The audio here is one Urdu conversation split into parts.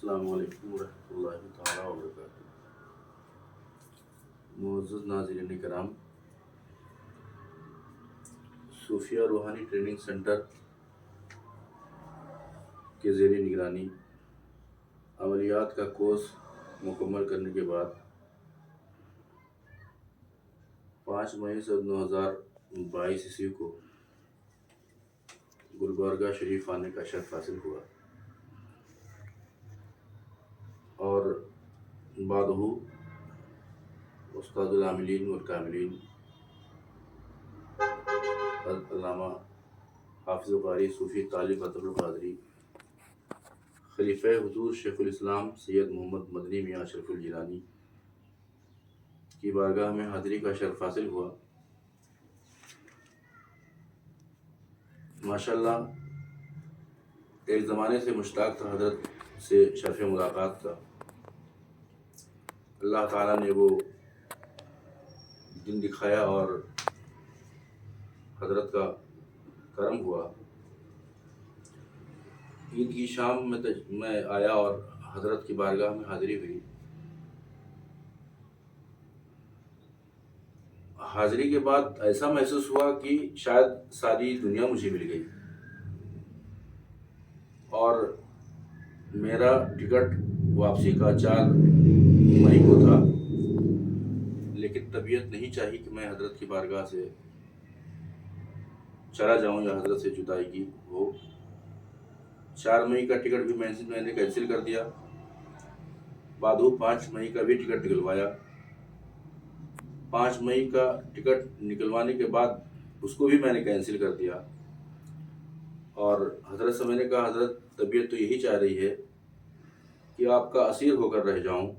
السلام علیکم ورحمۃ اللہ تعالیٰ وبرکاتہ۔ معزز ناظرین کرام، صوفیہ روحانی ٹریننگ سینٹر کے زیر نگرانی عملیات کا کورس مکمل کرنے کے بعد 5 مئی 2022 عیسوی کو گلبرگہ شریف آنے کا شرف حاصل ہوا اور بعدہ استاد العاملین والکاملین علامہ حافظ قاری صوفی طالب عطر القادری خلیفہ حضور شیخ الاسلام سید محمد مدنی میاں اشرف الجیلانی کی بارگاہ میں حاضری کا شرف حاصل ہوا۔ ماشاءاللہ ایک زمانے سے مشتاق تھا حضرت سے شرف ملاقات کا۔ اللہ تعالیٰ نے وہ دن دکھایا اور حضرت کا کرم ہوا۔ عید کی شام میں آیا اور حضرت کی بارگاہ میں حاضری ہوئی۔ حاضری کے بعد ایسا محسوس ہوا کہ شاید ساری دنیا مجھے مل گئی اور میرا ٹکٹ واپسی کا 4 مئی کو تھا، لیکن طبیعت نہیں چاہی کہ میں حضرت کی بارگاہ سے چلا جاؤں یا حضرت سے جدائی کی ہو۔ 4 مئی کا ٹکٹ بھی میں نے کینسل کر دیا، بعد 5 مئی کا بھی ٹکٹ نکلوایا۔ 5 مئی کا ٹکٹ نکلوانے کے بعد اس کو بھی میں نے کینسل کر دیا اور حضرت سے میں نے کہا حضرت طبیعت تو یہی چاہ رہی ہے کہ آپ کا اسیر ہو کر رہ جاؤں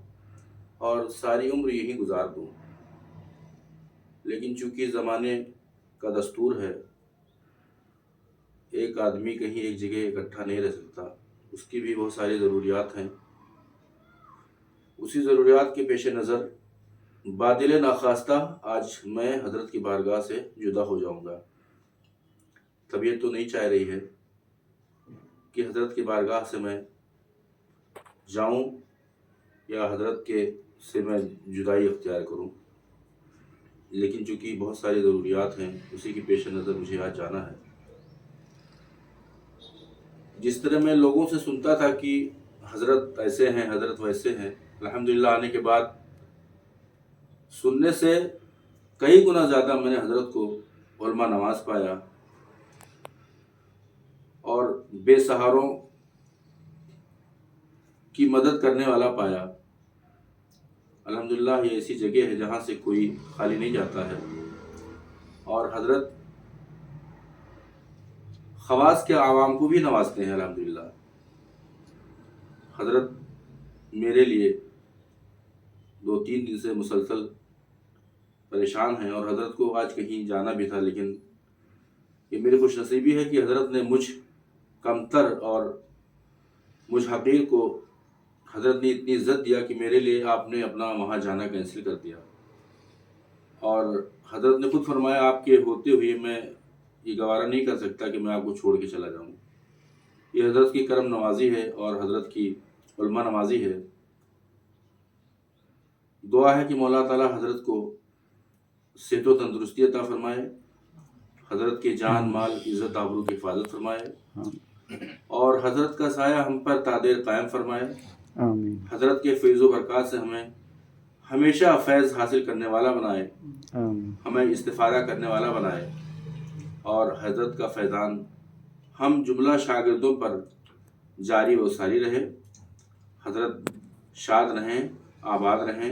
اور ساری عمر یہی گزار دوں، لیکن چونکہ زمانے کا دستور ہے ایک آدمی کہیں ایک جگہ اکٹھا نہیں رہ سکتا، اس کی بھی بہت ساری ضروریات ہیں۔ اسی ضروریات کے پیش نظر بادل ناخواستہ آج میں حضرت کی بارگاہ سے جدا ہو جاؤں گا۔ طبیعت تو نہیں چاہ رہی ہے کہ حضرت کی بارگاہ سے میں جاؤں یا حضرت کے سے میں جدائی اختیار کروں، لیکن چونکہ بہت ساری ضروریات ہیں اسی کی پیش نظر مجھے آج جانا ہے۔ جس طرح میں لوگوں سے سنتا تھا کہ حضرت ایسے ہیں حضرت ویسے ہیں، الحمدللہ آنے کے بعد سننے سے کئی گنا زیادہ میں نے حضرت کو علماء نواز پایا اور بے سہاروں کی مدد کرنے والا پایا۔ الحمدللہ یہ ایسی جگہ ہے جہاں سے کوئی خالی نہیں جاتا ہے اور حضرت خواص کے عوام کو بھی نوازتے ہیں۔ الحمدللہ حضرت میرے لیے 2-3 دن سے مسلسل پریشان ہیں اور حضرت کو آج کہیں جانا بھی تھا، لیکن یہ میری خوش نصیبی ہے کہ حضرت نے مجھ کمتر اور مجھ حقیر کو حضرت نے اتنی عزت دیا کہ میرے لیے آپ نے اپنا وہاں جانا کینسل کر دیا اور حضرت نے خود فرمایا آپ کے ہوتے ہوئے میں یہ گوارہ نہیں کر سکتا کہ میں آپ کو چھوڑ کے چلا جاؤں۔ یہ حضرت کی کرم نوازی ہے اور حضرت کی علماء نوازی ہے۔ دعا ہے کہ مولا تعالیٰ حضرت کو صحت و تندرستی عطا فرمائے، حضرت کے جان مال عزت آبرو کی حفاظت فرمائے اور حضرت کا سایہ ہم پر تا دیر قائم فرمائے۔ آمین۔ حضرت کے فیض و برکات سے ہمیں ہمیشہ فیض حاصل کرنے والا بنائے، آمین۔ ہمیں استفادہ کرنے والا بنائے اور حضرت کا فیضان ہم جملہ شاگردوں پر جاری و ساری رہے۔ حضرت شاد رہیں، آباد رہیں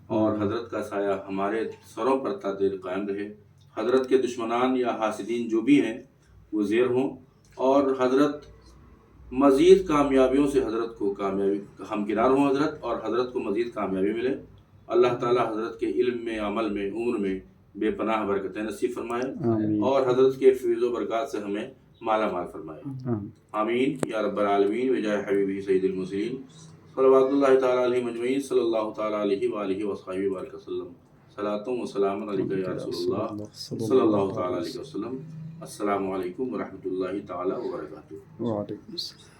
اور حضرت کا سایہ ہمارے سروں پر تا دیر قائم رہے۔ حضرت کے دشمنان یا حاسدین جو بھی ہیں وہ زیر ہوں اور حضرت مزید کامیابیوں سے حضرت کو کامیابی ہمکنار ہوں حضرت، اور حضرت کو مزید کامیابی ملے۔ اللہ تعالیٰ حضرت کے علم میں، عمل میں، عمر میں بے پناہ برکتیں نصیب فرمائے آمین۔ اور حضرت کے فیض و برکات سے ہمیں مالا مال فرمائے۔ آمین یا رب العالمین بجاہ حبیبہ سید المرسلین صلوات اللہ تعالیٰ علیہ مجمعین صلی اللہ تعالیٰ علیہ وآلہ وصحبہ وبارک وسلم۔ صلاۃ و سلام علیک یا رسول اللہ صلی اللہ تعالیٰ علیہ وسلم۔ السلام علیکم ورحمۃ اللہ تعالیٰ وبرکاتہ۔ وعلیکم السلام۔